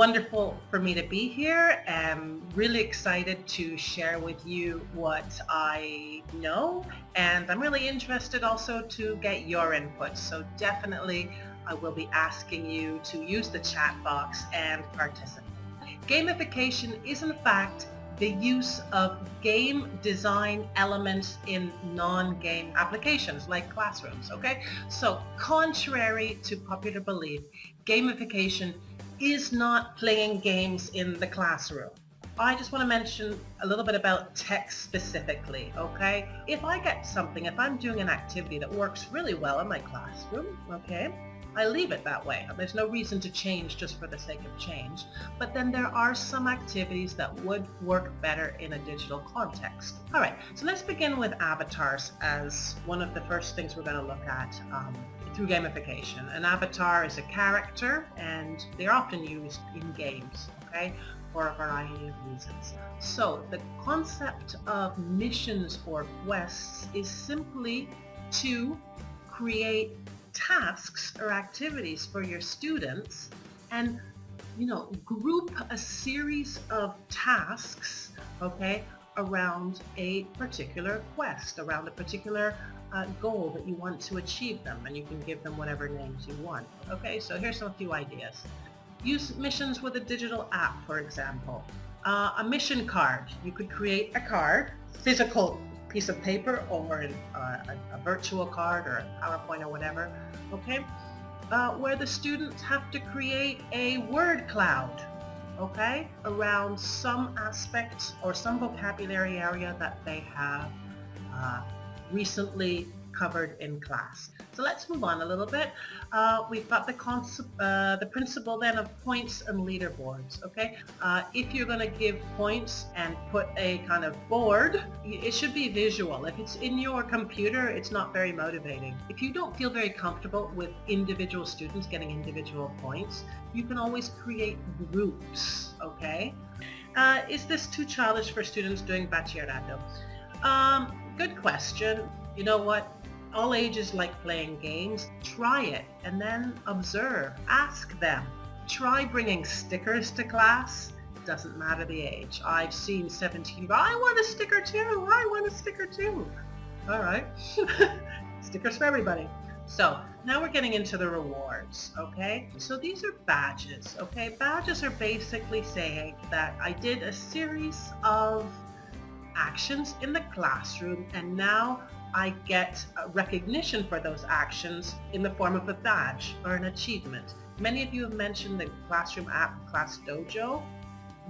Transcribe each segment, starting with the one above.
wonderful for me to be here. I'm really excited to share with you what I know, and I'm really interested also to get your input. So definitely I will be asking you to use the chat box and participate. Gamification is in fact the use of game design elements in non-game applications like classrooms, okay? So contrary to popular belief, gamification is not playing games in the classroom. I just want to mention a little bit about tech specifically, okay? If I'm doing an activity that works really well in my classroom, okay, I leave it that way. There's no reason to change just for the sake of change. But then there are some activities that would work better in a digital context. All right, so let's begin with avatars as one of the first things we're going to look at through gamification. An avatar is a character, and they're often used in games, okay, for a variety of reasons. So the concept of missions or quests is simply to create tasks or activities for your students and group a series of tasks, okay, around a particular quest, around a particular goal that you want to achieve them, and you can give them whatever names you want. Okay, so here's a few ideas. Use missions with a digital app, for example. A mission card. You could create a card, physical piece of paper, or a virtual card or a PowerPoint or whatever, okay, where the students have to create a word cloud, okay, around some aspect or some vocabulary area that they have recently covered in class. So let's move on a little bit. We've got the concept, the principle then of points and leaderboards, okay? If you're going to give points and put a kind of board, it should be visual. If it's in your computer, it's not very motivating. If you don't feel very comfortable with individual students getting individual points, you can always create groups, okay? Is this too childish for students doing bachillerato? Good question. You know what? All ages like playing games. Try it and then observe. Ask them. Try bringing stickers to class. Doesn't matter the age. I've seen 17, I want a sticker too. I want a sticker too. All right. Stickers for everybody. So now we're getting into the rewards, okay? So these are badges, okay? Badges are basically saying that I did a series of actions in the classroom, and now I get recognition for those actions in the form of a badge or an achievement. Many of you have mentioned the classroom app, Class Dojo.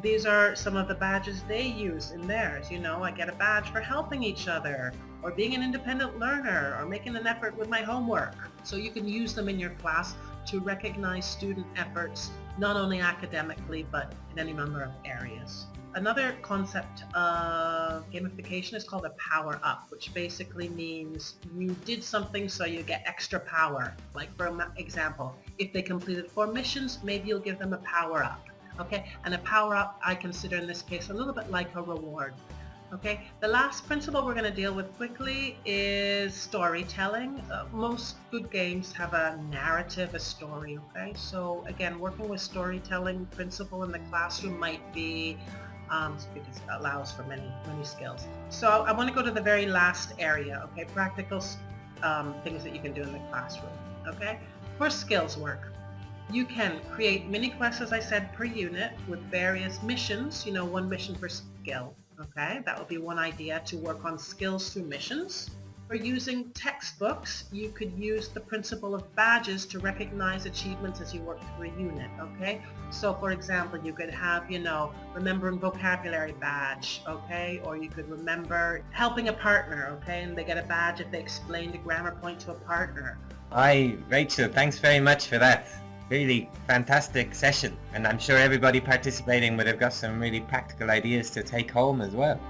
These are some of the badges they use in theirs. I get a badge for helping each other, or being an independent learner, or making an effort with my homework. So you can use them in your class to recognize student efforts, not only academically, but in any number of areas. Another concept of gamification is called a power up, which basically means you did something so you get extra power. Like for example, if they completed 4 missions, maybe you'll give them a power up. Okay, and a power up I consider in this case a little bit like a reward. Okay, the last principle we're going to deal with quickly is storytelling. Most good games have a narrative, a story, okay? So again, working with storytelling principle in the classroom might be because it allows for many skills. So I want to go to the very last area, okay? Practical things that you can do in the classroom, okay? For skills work, you can create mini quests, as I said, per unit with various missions, 1 mission per skill, okay? That would be one idea to work on skills through missions. For using textbooks, you could use the principle of badges to recognize achievements as you work through a unit, okay? So for example, you could have, remembering vocabulary badge, okay? Or you could remember helping a partner, okay? And they get a badge if they explained a grammar point to a partner. Hi, Rachel. Thanks very much for that. Really fantastic session. And I'm sure everybody participating would have got some really practical ideas to take home as well.